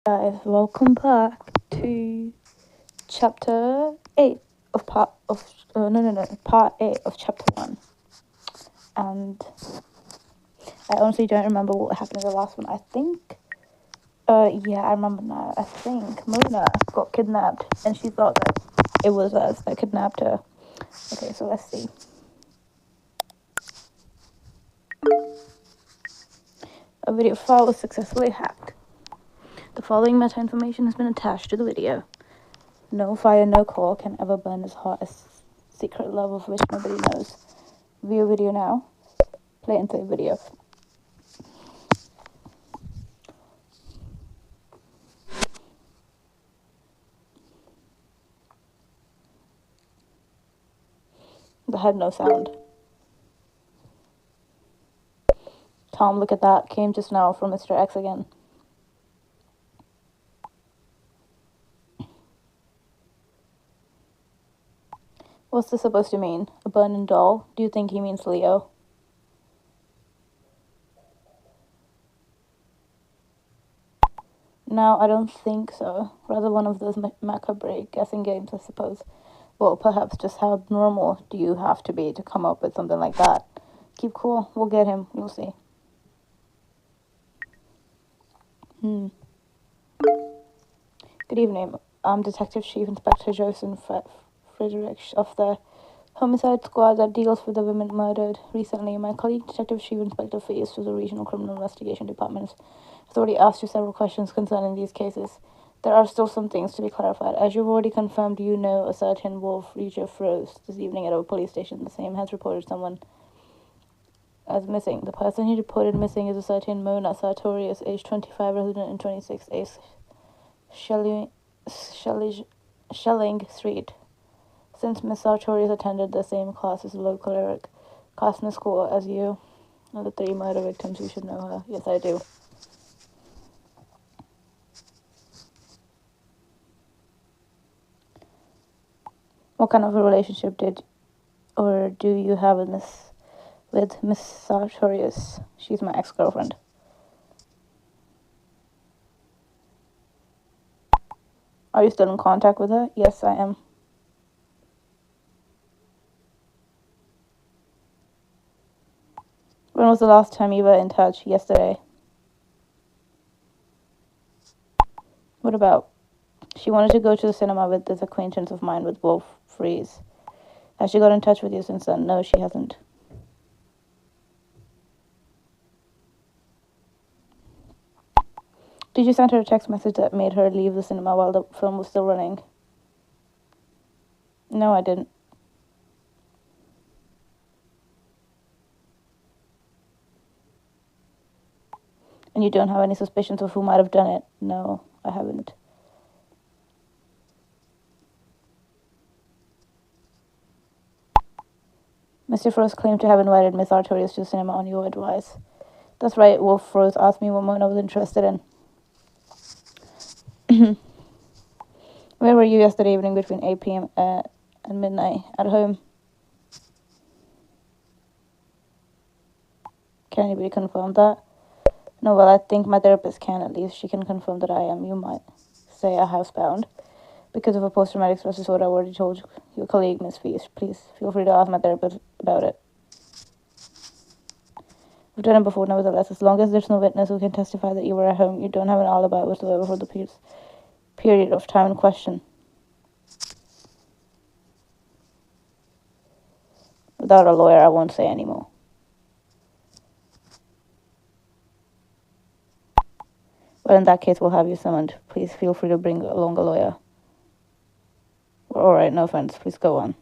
Guys, welcome back to chapter 8 of part 8 of chapter 1. And I honestly don't remember what happened in the last one. I remember now. I think Mona got kidnapped and she thought that it was us that kidnapped her. Okay, so let's see. A video file was successfully hacked. The following meta information has been attached to the video. No fire, no coal can ever burn as hot as secret love of which nobody knows. View video now. Play and save video. That had no sound. Tom, look at that. Came just now from Mr. X again. What's this supposed to mean? A burning doll? Do you think he means Leo? No, I don't think so. Rather one of those macabre guessing games, I suppose. Well, perhaps just how normal do you have to be to come up with something like that? Keep cool. We'll get him. You'll see. Good evening. I'm Detective Chief Inspector Joseph Frederick of the Homicide Squad that deals with the women murdered recently. My colleague, Detective Chief Inspector Feast of the Regional Criminal Investigation Department, has already asked you several questions concerning these cases. There are still some things to be clarified. As you've already confirmed, you know a certain Wolf Reacher froze this evening at our police station. The same has reported someone as missing. The person he reported missing is a certain Mona Sartorius, age 25, resident in 26 Ace Schelling Street. Since Miss Sartorius attended the same class as the local Eric Costner School as you, and the 3 murder victims, you should know her. Yes, I do. What kind of a relationship do you have with Miss Sartorius? She's my ex-girlfriend. Are you still in contact with her? Yes, I am. When was the last time you were in touch? Yesterday. What about? She wanted to go to the cinema with this acquaintance of mine with Wolf Freeze. Has she got in touch with you since then? No, she hasn't. Did you send her a text message that made her leave the cinema while the film was still running? No, I didn't. And you don't have any suspicions of who might have done it? No, I haven't. Mr. Frost claimed to have invited Miss Sartorius to the cinema on your advice. That's right, Wolf Frost asked me what Mona was interested in. Where were you yesterday evening between 8 p.m. and midnight? At home. Can anybody confirm that? No, well, I think my therapist can at least. She can confirm that I am, you might say, a housebound. Because of a post-traumatic stress disorder, I already told your colleague, Miss Feast. Please feel free to ask my therapist about it. I've done it before, nevertheless. As long as there's no witness who can testify that you were at home, you don't have an alibi whatsoever for the period of time in question. Without a lawyer, I won't say anymore. Well, in that case, we'll have you summoned. Please feel free to bring along a lawyer. All right, no offense. Please go on.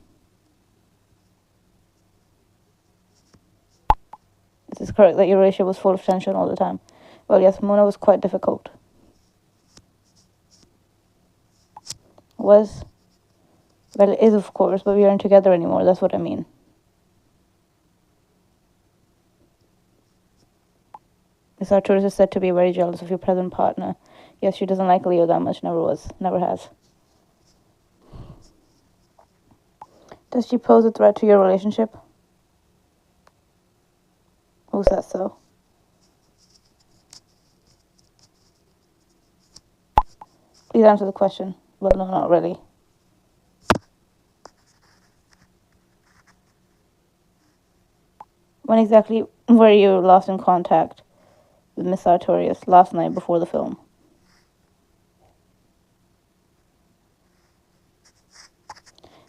Is this correct that your relationship was full of tension all the time? Well, yes, Mona was quite difficult. Was? Well, it is, of course, but we aren't together anymore. That's what I mean. Miss Arturus is said to be very jealous of your present partner. Yes, she doesn't like Leo that much. Never was. Never has. Does she pose a threat to your relationship? Who says so? Please answer the question. Well, no, not really. When exactly were you last in contact with Miss Sartorius? Last night before the film.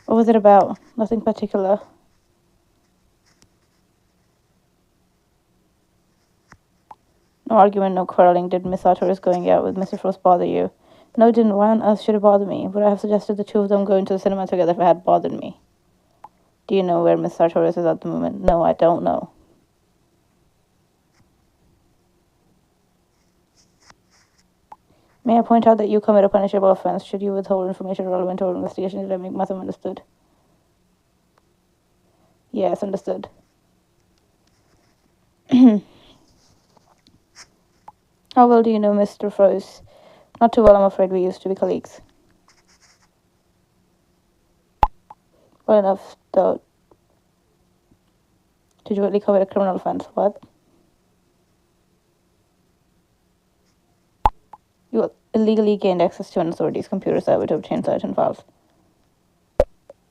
What was it about? Nothing particular. No argument, no quarreling. Did Miss Sartorius going out with Mr. Frost bother you? No, it didn't. Why on earth should it bother me? Would I have suggested the two of them going to the cinema together if it had bothered me? Do you know where Miss Sartorius is at the moment? No, I don't know. May I point out that you commit a punishable offense should you withhold information relevant to our investigation? Did I make myself understood? Yes, understood. How well do you know Mr. Frost? Not too well, I'm afraid. We used to be colleagues. Well enough, though. Did you really commit a criminal offense? What? You illegally gained access to an authority's computer server to obtain certain files.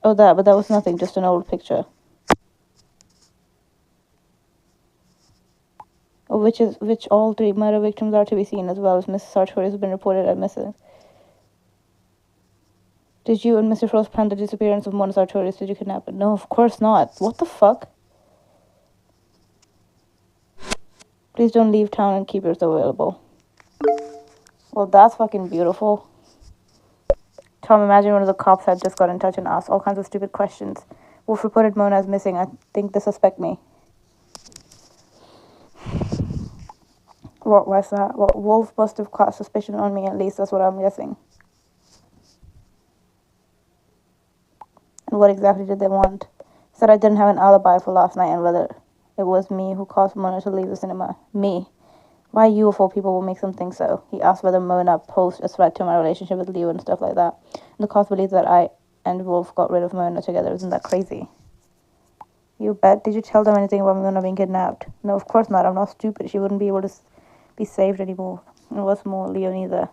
Oh, that, but that was nothing, just an old picture. Of which all three murder victims are to be seen, as well as Mrs. Sartorius has been reported as missing. Did you and Mr. Frost plan the disappearance of Mona Sartorius? Did you kidnap her? No, of course not. What the fuck? Please don't leave town and keep yourself available. Well, that's fucking beautiful. Tom, imagine one of the cops had just got in touch and asked all kinds of stupid questions. Wolf reported Mona as missing. I think they suspect me. What was that? Well, Wolf must have cast suspicion on me, at least that's what I'm guessing. And what exactly did they want? He said I didn't have an alibi for last night and whether it was me who caused Mona to leave the cinema. Me. Why you of all people will make them think so? He asked whether Mona posed a threat to my relationship with Leo and stuff like that. And the cops believes that I and Wolf got rid of Mona together. Isn't that crazy? You bet. Did you tell them anything about Mona being kidnapped? No, of course not. I'm not stupid. She wouldn't be able to be saved anymore. And what's more, Leo neither.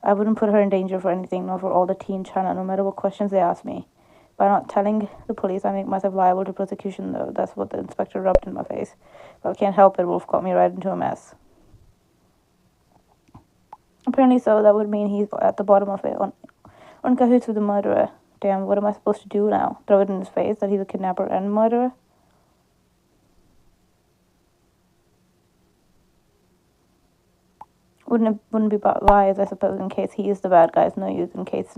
I wouldn't put her in danger for anything, nor for all the teen channel, no matter what questions they ask me. By not telling the police, I make myself liable to prosecution, though. That's what the inspector rubbed in my face. But I can't help it. Wolf got me right into a mess. Apparently so. That would mean he's at the bottom of it, on cahoots with the murderer. Damn, what am I supposed to do now? Throw it in his face that he's a kidnapper and murderer? Wouldn't be wise, I suppose, in case he is the bad guy. It's no use. In case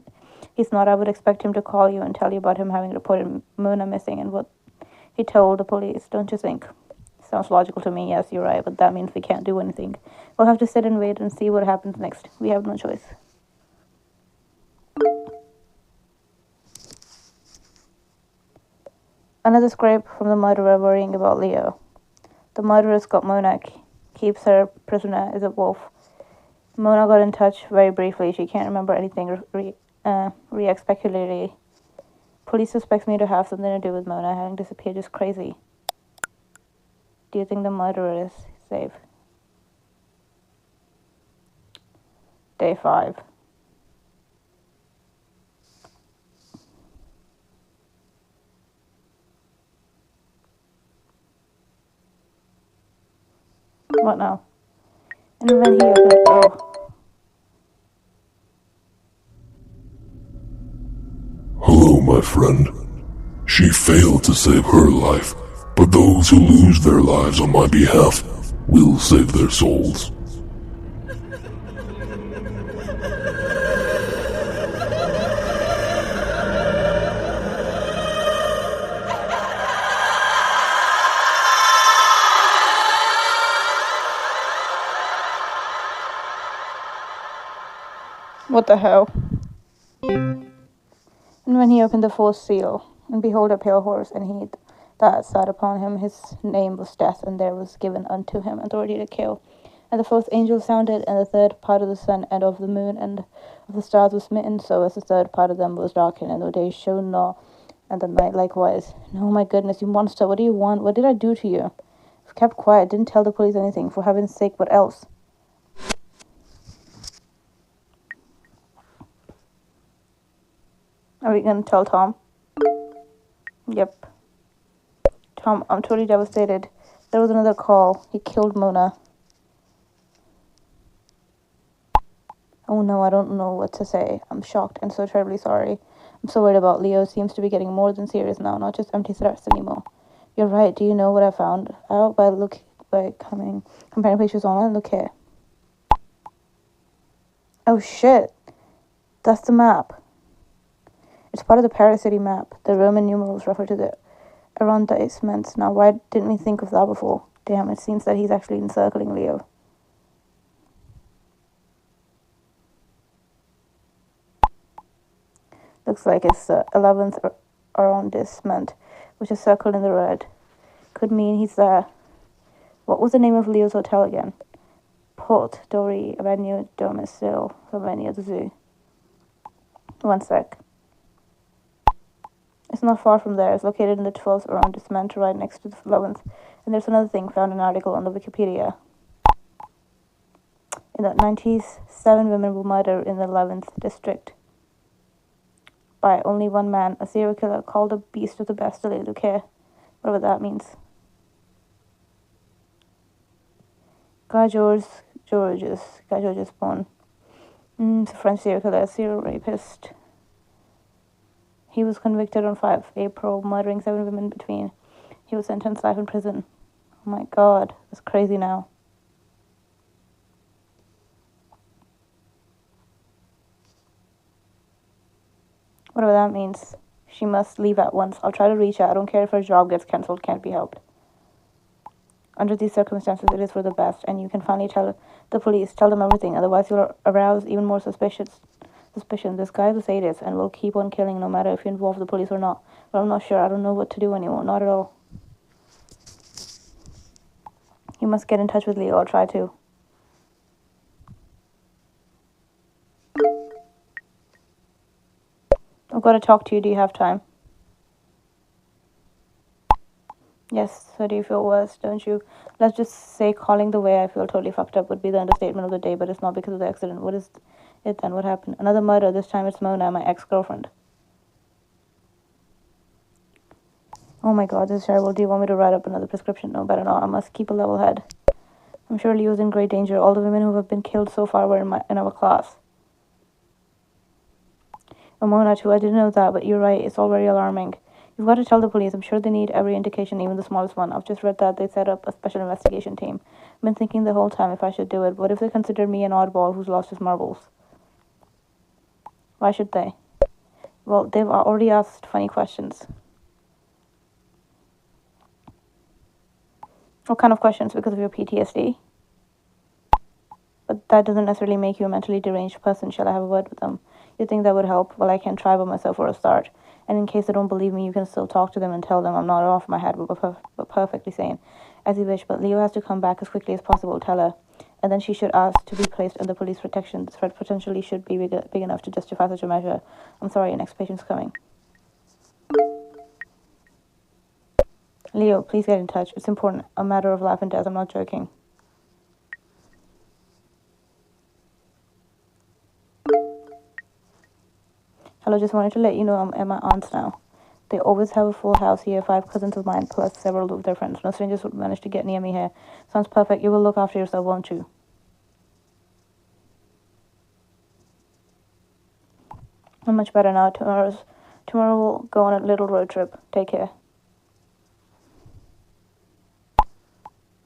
he's not, I would expect him to call you and tell you about him having reported Mona missing and what he told the police, don't you think? Sounds logical to me. Yes, you're right, but that means we can't do anything. We'll have to sit and wait and see what happens next. We have no choice. Another scrape from the murderer worrying about Leo. The murderer's got Mona, keeps her prisoner, is a wolf. Mona got in touch very briefly. She can't remember anything. Reacts peculiarly. Police suspects me to have something to do with Mona having disappeared. Just crazy. Do you think the murderer is safe? Day 5. What now? And when he opened, Hello, my friend. She failed to save her life, but those who lose their lives on my behalf will save their souls. what the hell? And when he opened the fourth seal, and behold a pale horse, and he that sat upon him, his name was Death, and there was given unto him authority to kill. And the fourth angel sounded, and the third part of the sun and of the moon and of the stars was smitten, so as the third part of them was darkened, and the day shone not, and the night likewise. And oh my goodness, you monster, what do you want? What did I do to you? I've kept quiet, didn't tell the police anything, for heaven's sake, what else? Are we gonna tell Tom? Yep. Tom, I'm totally devastated. There was another call. He killed Mona. Oh no, I don't know what to say. I'm shocked and so terribly sorry. I'm so worried about Leo. Seems to be getting more than serious now, not just empty threats anymore. You're right. Do you know what I found out by comparing pictures online? Look here. Oh shit. That's the map. It's part of the Paris city map. The Roman numerals refer to the arrondissements. Now, why didn't we think of that before? Damn, it seems that he's actually encircling Leo. Looks like it's the 11th arrondissement, which is circled in the red. Could mean he's there. What was the name of Leo's hotel again? Port Dory Avenue Domicile, somewhere near the zoo. One sec. It's not far from there. It's located in the 12th arrondissement, right next to the 11th. And there's another thing, found an article on the Wikipedia. In the 90s, 7 women were murdered in the 11th district by only one man, a serial killer called the Beast of the Bastille. Look here. Whatever that means. Guy Georges Bon. It's a French serial killer, serial rapist. He was convicted on 5 April, murdering 7 women between. He was sentenced to life in prison. Oh my god, that's crazy now. Whatever that means. She must leave at once. I'll try to reach her. I don't care if her job gets cancelled, can't be helped. Under these circumstances, it is for the best, and you can finally tell the police, tell them everything, otherwise you'll arouse even more suspicion. This guy's a sadist and will keep on killing no matter if you involve the police or not. But I'm not sure. I don't know what to do anymore. Not at all. You must get in touch with Leo. I'll try to. I've got to talk to you. Do you have time? Yes, so do you feel worse, don't you? Let's just say calling the way I feel totally fucked up would be the understatement of the day, but it's not because of the accident. What is it then? What happened? Another murder. This time it's Mona, my ex-girlfriend. Oh my god, this is terrible. Do you want me to write up another prescription? No, better not. I must keep a level head. I'm sure Leo's in great danger. All the women who have been killed so far were in our class. Oh, Mona too. I didn't know that, but you're right. It's all very alarming. You've got to tell the police. I'm sure they need every indication, even the smallest one. I've just read that they set up a special investigation team. I've been thinking the whole time if I should do it. What if they consider me an oddball who's lost his marbles? Why should they? Well, they've already asked funny questions. What kind of questions? Because of your PTSD? But that doesn't necessarily make you a mentally deranged person. Shall I have a word with them? You think that would help? Well, I can try by myself for a start. And in case they don't believe me, you can still talk to them and tell them I'm not off my head, but perfectly sane. As you wish, but Leo has to come back as quickly as possible, tell her. And then she should ask to be placed under police protection. The threat potentially should be big enough to justify such a measure. I'm sorry, your next patient's coming. Leo, please get in touch. It's important. A matter of life and death. I'm not joking. Hello, just wanted to let you know I'm at my aunt's now. They always have a full house here, 5 cousins of mine, plus several of their friends. No strangers would manage to get near me here. Sounds perfect. You will look after yourself, won't you? I'm much better now. Tomorrow we'll go on a little road trip. Take care.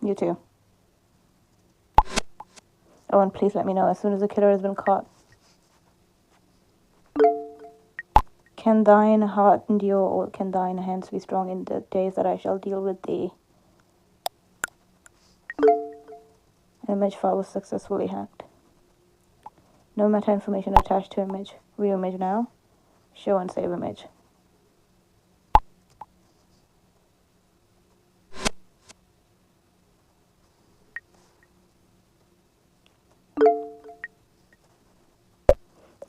You too. Oh, and please let me know as soon as the killer has been caught. Can thine heart endure, or can thine hands be strong in the days that I shall deal with thee? An image file was successfully hacked. No meta information attached to image. View image now. Show and save image.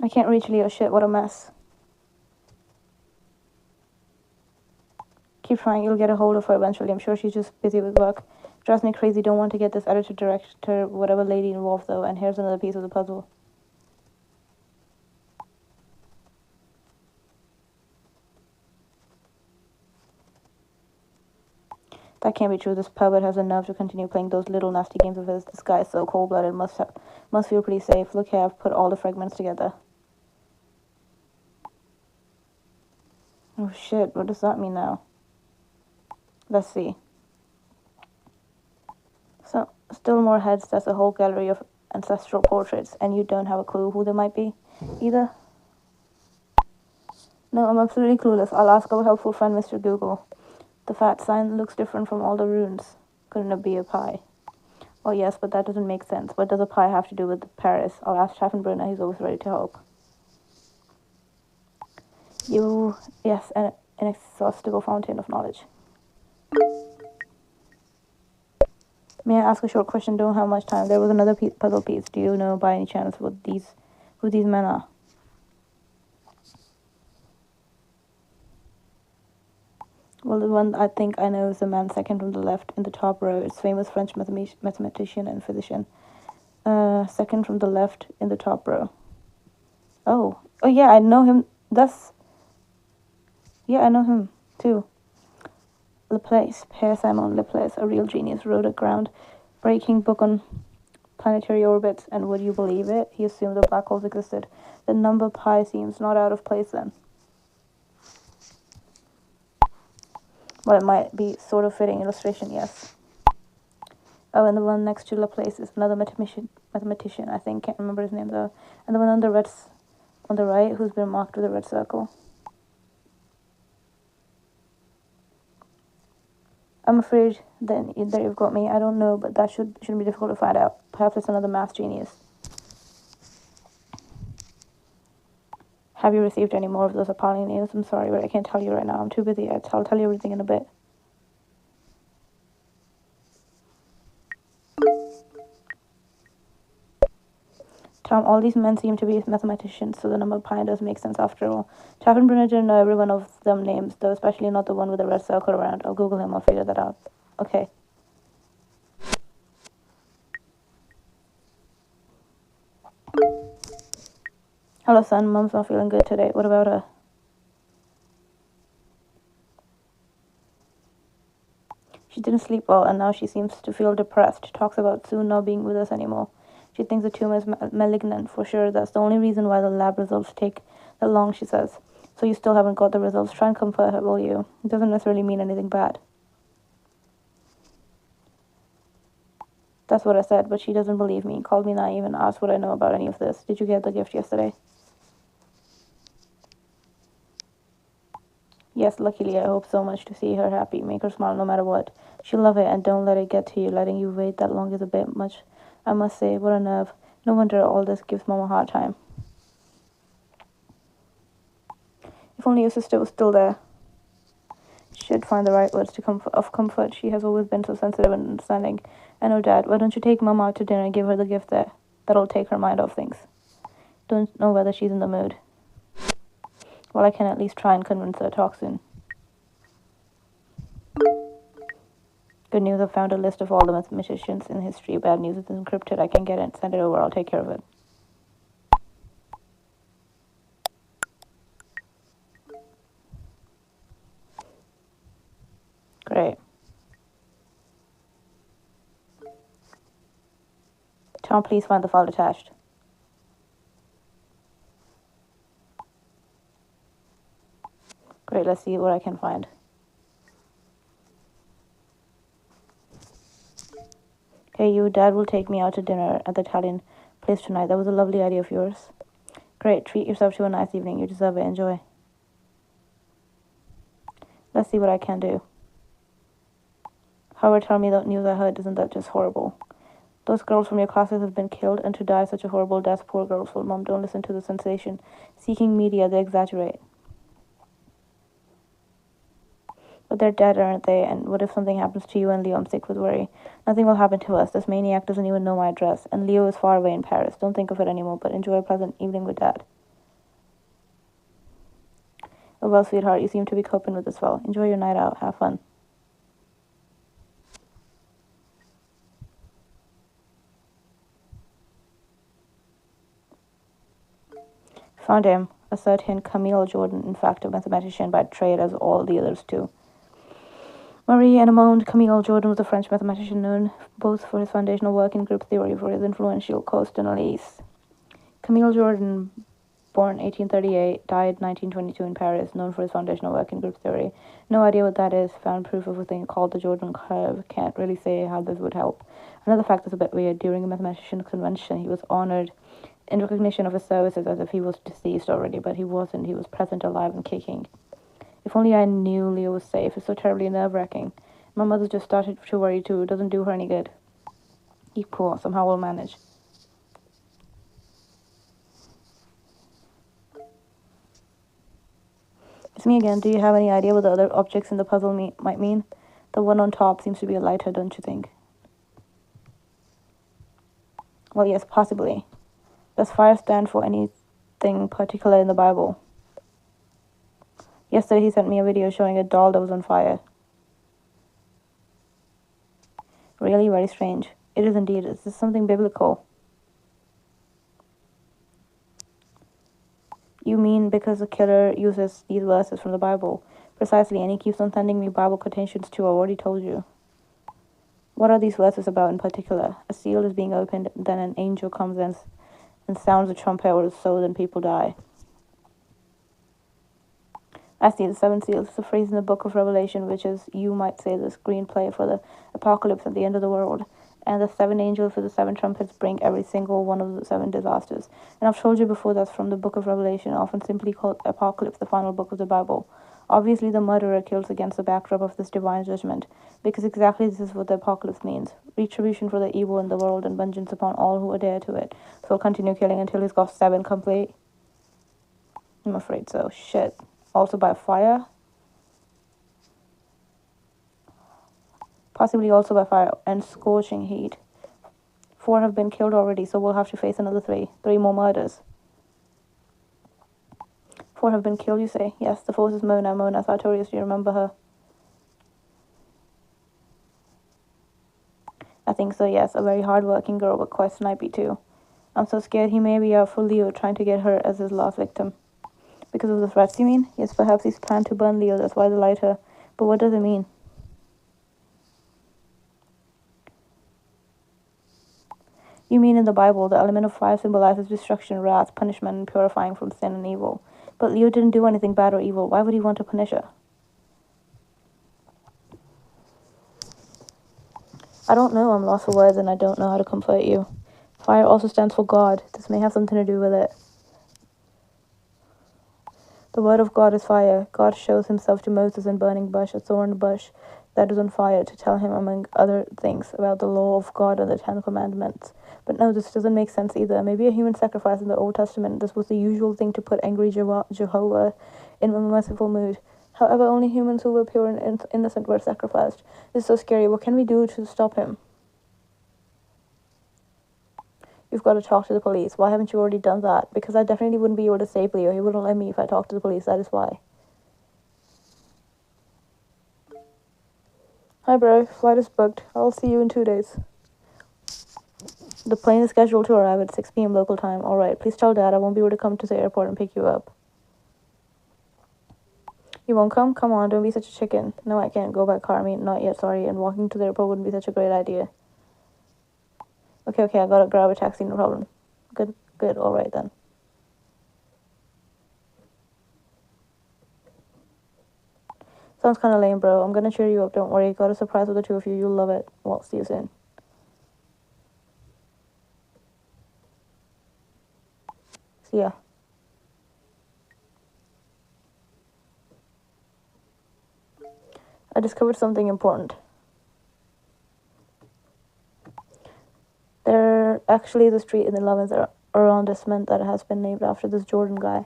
I can't reach Leo. Shit, what a mess. Keep trying, you'll get a hold of her eventually. I'm sure she's just busy with work. Drives me crazy. Don't want to get this editor, director, whatever lady involved though. And here's another piece of the puzzle. That can't be true. This pervert has the nerve to continue playing those little nasty games of his. This guy is so cold-blooded. Must feel pretty safe. Look here, I've put all the fragments together. Oh shit, what does that mean now? Let's see. So, still more heads. That's a whole gallery of ancestral portraits, and you don't have a clue who they might be, either? No, I'm absolutely clueless. I'll ask our helpful friend, Mr. Google. The fat sign looks different from all the runes. Couldn't it be a pie? Oh yes, but that doesn't make sense. What does a pie have to do with Paris? I'll ask Schaffenbrunner. He's always ready to help. Yes, an inexhaustible fountain of knowledge. May I ask a short question? Don't have much time. There was another puzzle piece. Do you know by any chance who these men are? Well, the one I think I know is the man second from the left in the top row. It's famous French mathematician and physician. Second from the left in the top row. Oh yeah, I know him. I know him too. Laplace, Pierre Simon Laplace, a real genius, wrote a ground-breaking book on planetary orbits, and would you believe it? He assumed that black holes existed. The number pi seems not out of place then. Well, it might be sort of fitting illustration, yes. Oh, and the one next to Laplace is another mathematician, I think, can't remember his name though. And the one on the right, who's been marked with a red circle. I'm afraid that you've got me. I don't know, but that shouldn't be difficult to find out. Perhaps it's another math genius. Have you received any more of those appalling names? I'm sorry, but I can't tell you right now. I'm too busy. I'll tell you everything in a bit. Tom, all these men seem to be mathematicians, so the number pi does make sense after all. Schaffenbrunner didn't know every one of them names, though, especially not the one with the red circle around. I'll Google him. I'll figure that out. Okay. Hello, son. Mom's not feeling good today. What about her? She didn't sleep well, and now she seems to feel depressed. Talks about soon not being with us anymore. She thinks the tumor is malignant for sure. That's the only reason why the lab results take that long, she says. So you still haven't got the results. Try and comfort her, will you? It doesn't necessarily mean anything bad. That's what I said, but she doesn't believe me. Called me naive and asked what I know about any of this. Did you get the gift yesterday? Yes, luckily. I hope so much to see her happy. Make her smile no matter what. She'll love it, and don't let it get to you. Letting you wait that long is a bit much, I must say. What a nerve. No wonder all this gives Mom a hard time. If only your sister was still there. She'd find the right words of comfort. She has always been so sensitive and understanding. I know, Dad. Why don't you take Mom out to dinner and give her the gift there? That'll take her mind off things. Don't know whether she's in the mood. Well, I can at least try and convince her. Talk soon. Good news, I've found a list of all the mathematicians in history. Bad news, it's encrypted. I can get it. Send it over. I'll take care of it. Great. Tom, please find the file attached. Great, let's see what I can find. Hey, you, Dad will take me out to dinner at the Italian place tonight. That was a lovely idea of yours. Great, treat yourself to a nice evening. You deserve it. Enjoy. Let's see what I can do. However, tell me that news I heard. Isn't that just horrible? Those girls from your classes have been killed, and to die such a horrible death. Poor girls. Well, Mom, don't listen to the sensation-seeking media. They exaggerate. But they're dead, aren't they? And what if something happens to you and Leo? I'm sick with worry. Nothing will happen to us. This maniac doesn't even know my address. And Leo is far away in Paris. Don't think of it anymore, but enjoy a pleasant evening with Dad. Oh, well, sweetheart, you seem to be coping with this well. Enjoy your night out. Have fun. Found him. A certain Camille Jordan, in fact, a mathematician by trade, as all the others too. Marie Edmond Camille Jordan was a French mathematician known both for his foundational work in group theory for his influential Coast analysis. Camille Jordan, born 1838, died 1922 in Paris, known for his foundational work in group theory. No idea what that is. Found proof of a thing called the Jordan curve. Can't really say how this would help. Another fact that's a bit weird. During a mathematician convention, he was honored in recognition of his services as if he was deceased already, but he wasn't. He was present, alive, and kicking. If only I knew Leo was safe. It's so terribly nerve-wracking. My mother just started to worry too. It doesn't do her any good. Keep cool. Somehow we'll manage. It's me again. Do you have any idea what the other objects in the puzzle might mean? The one on top seems to be a lighter, don't you think? Well, yes, possibly. Does fire stand for anything particular in the Bible? Yesterday he sent me a video showing a doll that was on fire. Really very strange. It is indeed. Is this something biblical? You mean because the killer uses these verses from the Bible? Precisely, and he keeps on sending me Bible quotations too. I already told you. What are these verses about in particular? A seal is being opened, then an angel comes in and sounds a trumpet or so, then people die. I see the seven seals. It's a phrase in the book of Revelation, which is, you might say, the screenplay for the apocalypse at the end of the world. And the seven angels with the seven trumpets bring every single one of the seven disasters. And I've told you before that's from the book of Revelation, often simply called Apocalypse, the final book of the Bible. Obviously, the murderer kills against the backdrop of this divine judgment, because exactly this is what the apocalypse means. Retribution for the evil in the world and vengeance upon all who adhere to it. So he'll continue killing until he's got seven complete. I'm afraid so. Shit. Also by fire. Possibly also by fire and scorching heat. 4 have been killed already, so we'll have to face another 3. 3 more murders. 4 have been killed, you say? Yes, the 4th is Mona Sartorius. Do you remember her? I think so, yes. A very hard-working girl, but quite snipey too. I'm so scared he may be out for Leo, trying to get her as his last victim. Because of the threats, you mean? Yes, perhaps he's planned to burn Leo, that's why the lighter. But what does it mean? You mean in the Bible, the element of fire symbolizes destruction, wrath, punishment, and purifying from sin and evil. But Leo didn't do anything bad or evil. Why would he want to punish her? I don't know. I'm lost for words and I don't know how to comfort you. Fire also stands for God. This may have something to do with it. The word of God is fire. God shows himself to Moses in burning bush, a thorn bush that is on fire, to tell him, among other things, about the law of God and the 10 Commandments. But no, this doesn't make sense either. Maybe a human sacrifice in the Old Testament. This was the usual thing to put angry Jehovah in a merciful mood. However, only humans who were pure and innocent were sacrificed. This is so scary. What can we do to stop him? You've got to talk to the police. Why haven't you already done that? Because I definitely wouldn't be able to save Leo. He wouldn't let me if I talked to the police. That is why. Hi, bro. Flight is booked. I'll see you in 2 days. The plane is scheduled to arrive at 6 p.m. local time. Alright, please tell Dad I won't be able to come to the airport and pick you up. You won't come? Come on, don't be such a chicken. No, I can't go by car. I mean, not yet, sorry. And walking to the airport wouldn't be such a great idea. Okay, I gotta grab a taxi, no problem. Good, alright then. Sounds kinda lame, bro. I'm gonna cheer you up, don't worry. Got a surprise with the 2 of you. You'll love it. Well, see you soon. See ya. I discovered something important. There actually is a street in the 11th arrondissement that has been named after this Jordan guy.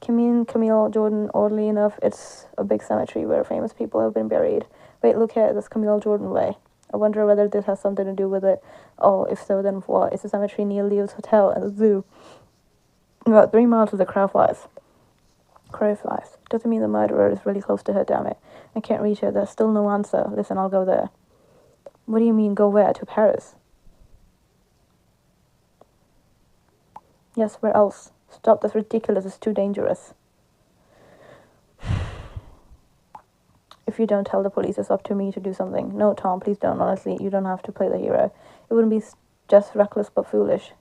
Camille Jordan, oddly enough, it's a big cemetery where famous people have been buried. Wait, look here, this Camille Jordan way. I wonder whether this has something to do with it. Oh, if so, then what? It's a cemetery near Leo's Hotel and the zoo. About 3 miles to the crow flies. Doesn't mean the murderer is really close to her, damn it. I can't reach her. There's still no answer. Listen, I'll go there. What do you mean, go where? To Paris? Yes, where else? Stop, that's ridiculous. It's too dangerous. If you don't tell the police, it's up to me to do something. No, Tom, please don't. Honestly, you don't have to play the hero. It wouldn't be just reckless but foolish.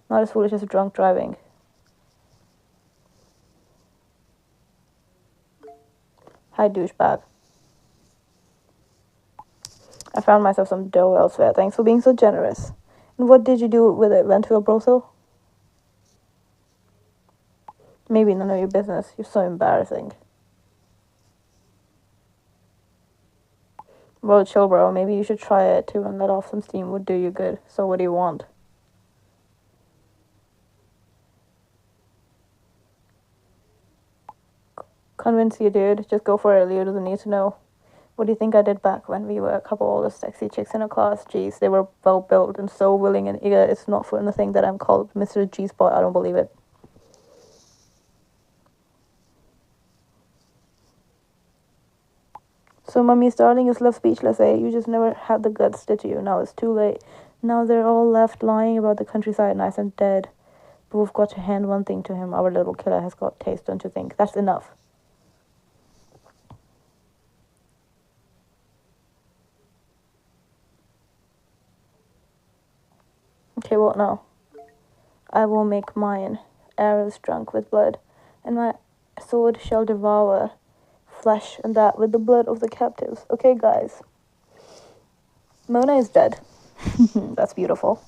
Not as foolish as drunk driving. Hi, douchebag. I found myself some dough elsewhere. Thanks for being so generous. And what did you do with it? Went to a brothel? Maybe none of your business. You're so embarrassing. Well, chill, bro. Maybe you should try it too and let off some steam. Would do you good. So what do you want? Convince you, dude. Just go for it. Leo doesn't need to know. What do you think I did back when we were a couple of the sexy chicks in a class? Jeez, they were well built and so willing and eager. It's not for nothing that I'm called Mr. G-Spot. I don't believe it. So, mummy's darling is left speechless, eh? You just never had the guts, did you? Now it's too late. Now they're all left lying about the countryside, nice and dead. But we've got to hand one thing to him. Our little killer has got taste, don't you think? That's enough. Okay, what now? I will make mine arrows drunk with blood, and my sword shall devour flesh, and that with the blood of the captives. Okay, guys. Mona is dead. That's beautiful.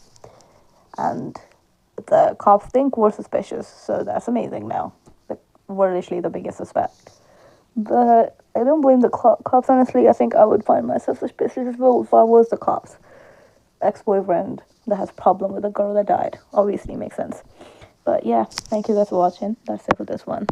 And the cops think we're suspicious, so that's amazing now. We're literally the biggest suspect. But I don't blame the cops, honestly. I think I would find myself suspicious as well if I was the cops. Ex-boyfriend that has problem with a girl that died. Obviously makes sense. But yeah, thank you guys for watching. That's it for this one.